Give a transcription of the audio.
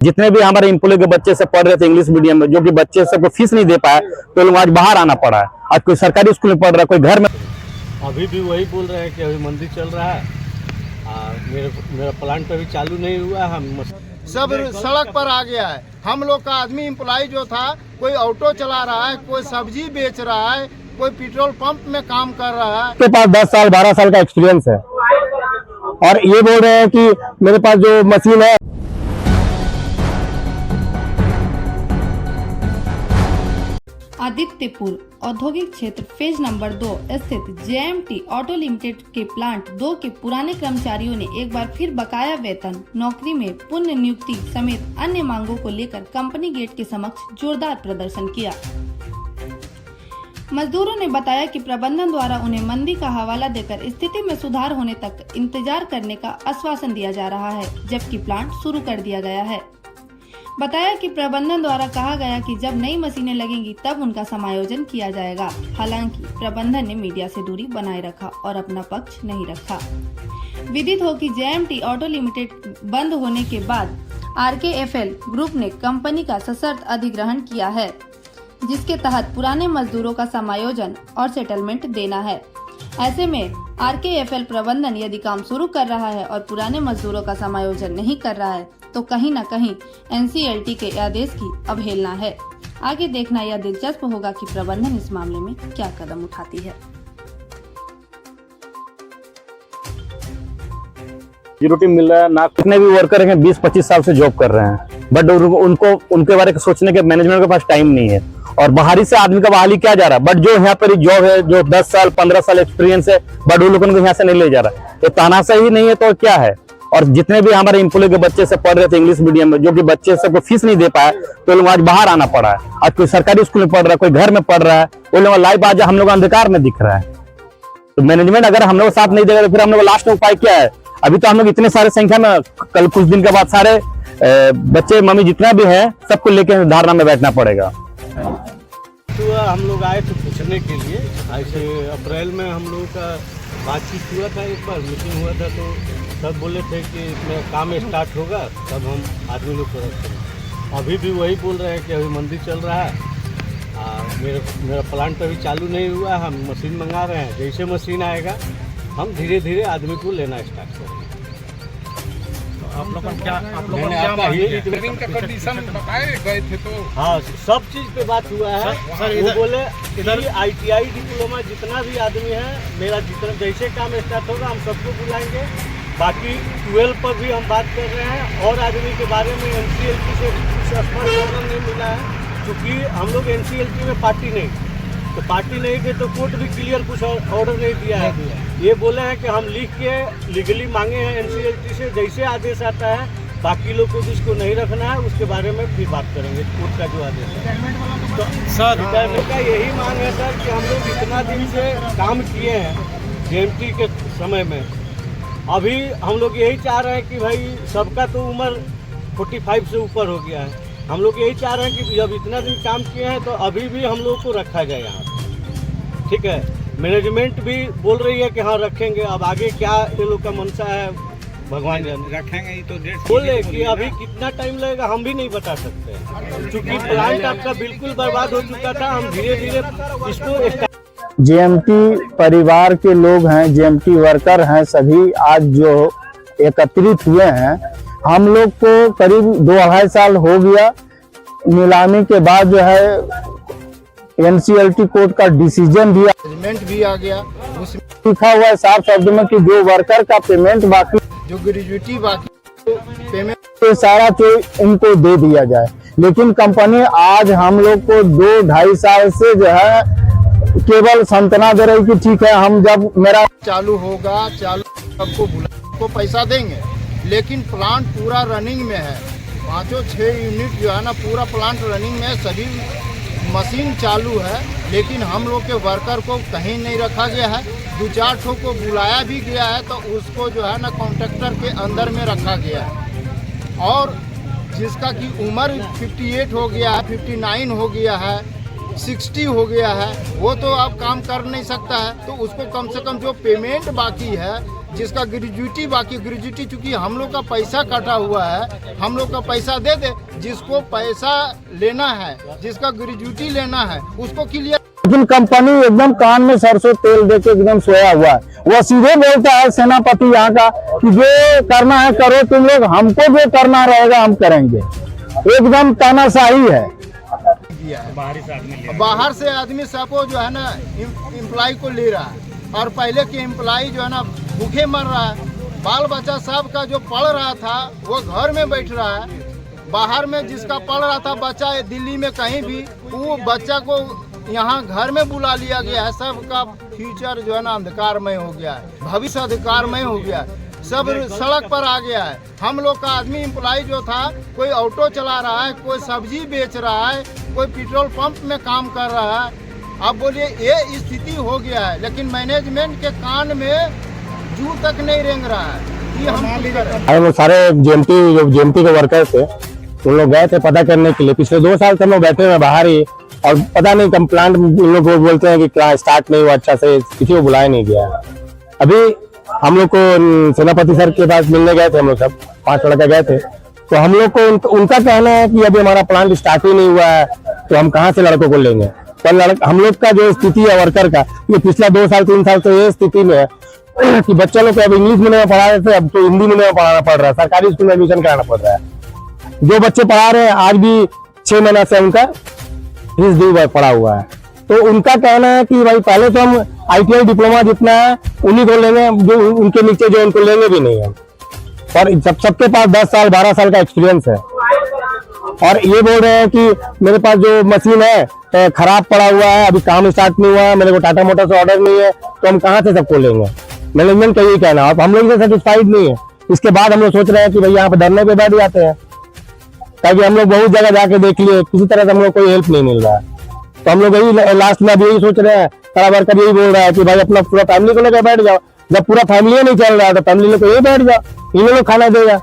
जितने भी हमारे एम्प्लॉय के बच्चे सब पढ़ रहे थे इंग्लिश मीडियम में, जो कि बच्चे सबको फीस नहीं दे पाए, तो लोग आज बाहर आना पड़ा है। आज कोई सरकारी स्कूल में पढ़ रहा है, कोई घर में। अभी भी वही बोल रहे हैं कि अभी मंदिर चल रहा है, मेरा प्लांट अभी चालू नहीं हुआ है। हम सब सड़क पर आ गया है। हम लोग का आदमी एम्प्लॉय जो था, कोई ऑटो चला रहा है, कोई सब्जी बेच रहा है, कोई पेट्रोल पंप में काम कर रहा है। के पास 10 साल 12 साल का एक्सपीरियंस है और ये बोल रहे हैं कि मेरे पास जो मशीन है। आदित्यपुर औद्योगिक क्षेत्र फेज नंबर 2 स्थित JMT ऑटो लिमिटेड के प्लांट 2 के पुराने कर्मचारियों ने एक बार फिर बकाया वेतन, नौकरी में पुनः नियुक्ति समेत अन्य मांगों को लेकर कंपनी गेट के समक्ष जोरदार प्रदर्शन किया। मजदूरों ने बताया कि प्रबंधन द्वारा उन्हें मंदी का हवाला देकर स्थिति में सुधार होने तक इंतजार करने का आश्वासन दिया जा रहा है, जबकि प्लांट शुरू कर दिया गया है। बताया कि प्रबंधन द्वारा कहा गया कि जब नई मशीनें लगेंगी तब उनका समायोजन किया जाएगा। हालांकि प्रबंधन ने मीडिया से दूरी बनाए रखा और अपना पक्ष नहीं रखा। विदित हो कि JMT ऑटो लिमिटेड बंद होने के बाद RKFL ग्रुप ने कंपनी का सशर्त अधिग्रहण किया है, जिसके तहत पुराने मजदूरों का समायोजन और सेटलमेंट देना है। ऐसे में RKFL प्रबंधन यदि काम शुरू कर रहा है और पुराने मजदूरों का समायोजन नहीं कर रहा है, तो कहीं न कहीं NCLT के आदेश की अवहेलना है। आगे देखना यह दिलचस्प होगा कि प्रबंधन इस मामले में क्या कदम उठाती है। रोटी मिल रहा है ना। कितने भी वर्कर हैं 20-25 साल से जॉब कर रहे हैं, बट उनको उनके बारे में सोचने के मैनेजमेंट के पास टाइम नहीं है और बाहरी से आदमी का बहाली क्या जा रहा है। बट जो यहाँ पर जॉब है, जो 10 साल 15 साल एक्सपीरियंस है, बट वो लोगों को यहाँ से नहीं ले जा रहा है। ये तानाशाही नहीं है तो क्या है। और जितने भी हमारे एम्प्लॉय के बच्चे सब पढ़ रहे थे इंग्लिश मीडियम में, जो कि बच्चे सबको फीस नहीं दे पाए, तो लोग आज बाहर आना पड़ा है। आज कोई सरकारी स्कूल में पढ़ रहा है, कोई घर में पढ़ रहा है, वो लोग लाइफ आज हम लोग अंधकार में दिख रहा है। तो मैनेजमेंट अगर हम लोग साथ नहीं देगा तो फिर हम लोग लास्ट में उपाय क्या है। अभी तो हम लोग इतने सारे संख्या में, कल कुछ दिन के बाद सारे बच्चे मम्मी जितना भी है सबको लेकर धारणा में बैठना पड़ेगा। तो हम लोग आए थे पूछने के लिए। ऐसे अप्रैल में हम लोगों का बातचीत हुआ था, एक बार मीटिंग हुआ था, तो तब बोले थे कि इसमें काम स्टार्ट होगा तब हम आदमी लोग को रखेंगे। अभी भी वही बोल रहे हैं कि अभी मंदिर चल रहा है, मेरा प्लांट अभी चालू नहीं हुआ है। हम मशीन मंगा रहे हैं, जैसे मशीन आएगा हम धीरे धीरे आदमी को लेना स्टार्ट करेंगे। आप लोग क्या ट्रेनिंग का कंडीशन बताए गए थे? तो हाँ, सब चीज़ पे बात हुआ है। सर वो बोले इधर ITI डिप्लोमा जितना भी आदमी है, मेरा जितना जैसे काम स्टार्ट होगा हम सबको बुलाएंगे। बाकी 12 पर भी हम बात कर रहे हैं और आदमी के बारे में NCLT से कुछ स्पष्ट नहीं मिला है, क्योंकि हम लोग NCLT में पार्टी नहीं, तो पार्टी नहीं थे तो कोर्ट भी क्लियर कुछ ऑर्डर नहीं दिया है। ये बोले हैं कि हम लिख के लीगली मांगे हैं NCLT से, जैसे आदेश आता है बाकी लोग को जिसको नहीं रखना है उसके बारे में फिर बात करेंगे कोर्ट का जो आदेश है। तो सर रिटायरमेंट का यही मांग है सर कि हम लोग इतना दिन से काम किए हैं JMT के समय में, अभी हम लोग यही चाह रहे हैं कि भाई सबका तो उम्र 45 से ऊपर हो गया है। हम लोग यही चाह रहे हैं कि जब इतना दिन काम किए हैं तो अभी भी हम लोग को रखा जाए यहाँ। ठीक है, मैनेजमेंट भी बोल रही है कि हाँ रखेंगे। अब आगे क्या ये लोग का मनसा है भगवान जाने। रखेंगे ही तो डेट बोले कि अभी कितना टाइम लगेगा हम भी नहीं बता सकते, क्योंकि प्लांट आपका बिल्कुल बर्बाद हो चुका था। हम धीरे धीरे इसको JMT परिवार के लोग हैं, JMT वर्कर हैं, सभी आज जो एकत्रित हुए हैं। हम लोग को करीब 2-2.5 साल हो गया। नीलामी के बाद जो है NCLT कोर्ट का डिसीजन भी आ गया। उसमें लिखा हुआ है साफ शब्द में कि जो वर्कर का पेमेंट बाकी, जो ग्रेजुएटी बाकी पेमेंट ये सारा तो इनको दे दिया जाए। लेकिन कंपनी आज हम लोग को 2-2.5 साल से जो है केवल सांत्वना दे रही कि ठीक है हम जब मेरा चालू होगा सबको को पैसा देंगे। लेकिन प्लांट पूरा रनिंग में है, 5-6 यूनिट जो है ना पूरा प्लांट रनिंग में है, सभी मशीन चालू है। लेकिन हम लोग के वर्कर को कहीं नहीं रखा गया है। 2-4 ठो को बुलाया भी गया है तो उसको जो है ना कॉन्ट्रैक्टर के अंदर में रखा गया है। और जिसका कि उम्र 58 हो गया है, 59 हो गया है, 60 हो गया है, वो तो अब काम कर नहीं सकता है। तो उसको कम से कम जो पेमेंट बाकी है जिसका ग्रेजुटी बाकी ग्रेजुटी चूंकि हम लोग का पैसा कटा हुआ है, हम लोग का पैसा दे दे, जिसको पैसा लेना है, जिसका ग्रेजुटी लेना है उसको क्लियर। लेकिन कंपनी एकदम कान में सरसों तेल दे के एकदम सोया हुआ है। वो सीधे बोलता है सेनापति यहाँ का कि जो करना है करो तुम लोग, हमको जो करना रहेगा हम करेंगे। एकदम तानाशाही है। बाहर से आदमी सबको जो है ना एम्प्लॉय को ले रहा है, और पहले के एम्प्लॉय जो है ना भूखे मर रहा है। बाल बच्चा सब का जो पढ़ रहा था वो घर में बैठ रहा है। बाहर में जिसका पढ़ रहा था बच्चा दिल्ली में कहीं भी, वो बच्चा को यहाँ घर में बुला लिया गया है। सबका फ्यूचर जो है ना अंधकारमय हो गया है, भविष्य अंधकारमय हो गया है, सब सड़क पर आ गया है। हम लोग का आदमी एम्प्लॉय जो था, कोई ऑटो चला रहा है, कोई सब्जी बेच रहा है, कोई पेट्रोल पंप में काम कर रहा है। अब बोलिए ये स्थिति हो गया है, लेकिन मैनेजमेंट के कान में जू तक नहीं रेंग रहा है कि हम लोग सारे जेएमटी के वर्कर थे, उन लोग गए थे पता करने के लिए। पिछले 2 साल से हम लोग बैठे हुए बाहर ही, और पता नहीं कम प्लांट उन लोग बोलते हैं कि क्या स्टार्ट नहीं हुआ अच्छा से, किसी को बुलाया नहीं गया। अभी हम लोग को सेनापति सर के पास मिलने गए थे, हम लोग सब 5 लड़के गए थे। तो हम लोग को उनका कहना है कि अभी हमारा प्लांट स्टार्ट ही नहीं हुआ है, तो हम कहाँ से लड़कों को लेंगे। पर हम लोग का जो स्थिति है वर्कर का, ये पिछला 2 साल 3 साल से ये स्थिति में है कि बच्चा लोग को अब इंग्लिश मीडियम में पढ़ा रहे थे, अब तो हिंदी मीडियम में पढ़ाना पड़ रहा है, सरकारी स्कूल में एडमिशन कराना पड़ रहा है। जो बच्चे पढ़ा रहे हैं आज भी 6 महीना से उनका फीस ड्यू पड़ा हुआ है। तो उनका कहना है कि भाई पहले तो हम ITI डिप्लोमा जितना है उन्हीं को लेंगे, जो उनके नीचे जो उनको लेंगे भी नहीं है। और सबके पास 10 साल 12 साल का एक्सपीरियंस है, और ये बोल रहे हैं कि मेरे पास जो मशीन है खराब पड़ा हुआ है, अभी काम स्टार्ट नहीं हुआ है, मेरे को टाटा मोटर से ऑर्डर नहीं है, तो हम कहाँ से सबको लेंगे। मैनेजमेंट का यही कहना है। अब हम लोग सेटिस्फाइड नहीं है। इसके बाद हम लोग सोच रहे हैं कि भाई यहाँ पे धरने पे बैठ जाते हैं, ताकि हम लोग बहुत जगह जाके देख लिए, किसी तरह से हम लोग कोई हेल्प नहीं मिल रहा है। तो हम लोग यही लास्ट में अभी यही सोच रहे हैं, सारा वर्कर यही बोल रहा है कि भाई अपना पूरा फैमिली को लेकर बैठ जाओ। जब पूरा फैमिली नहीं चल रहा है तो फैमिली को यही बैठ जाओ, इन लोग खाना देगा।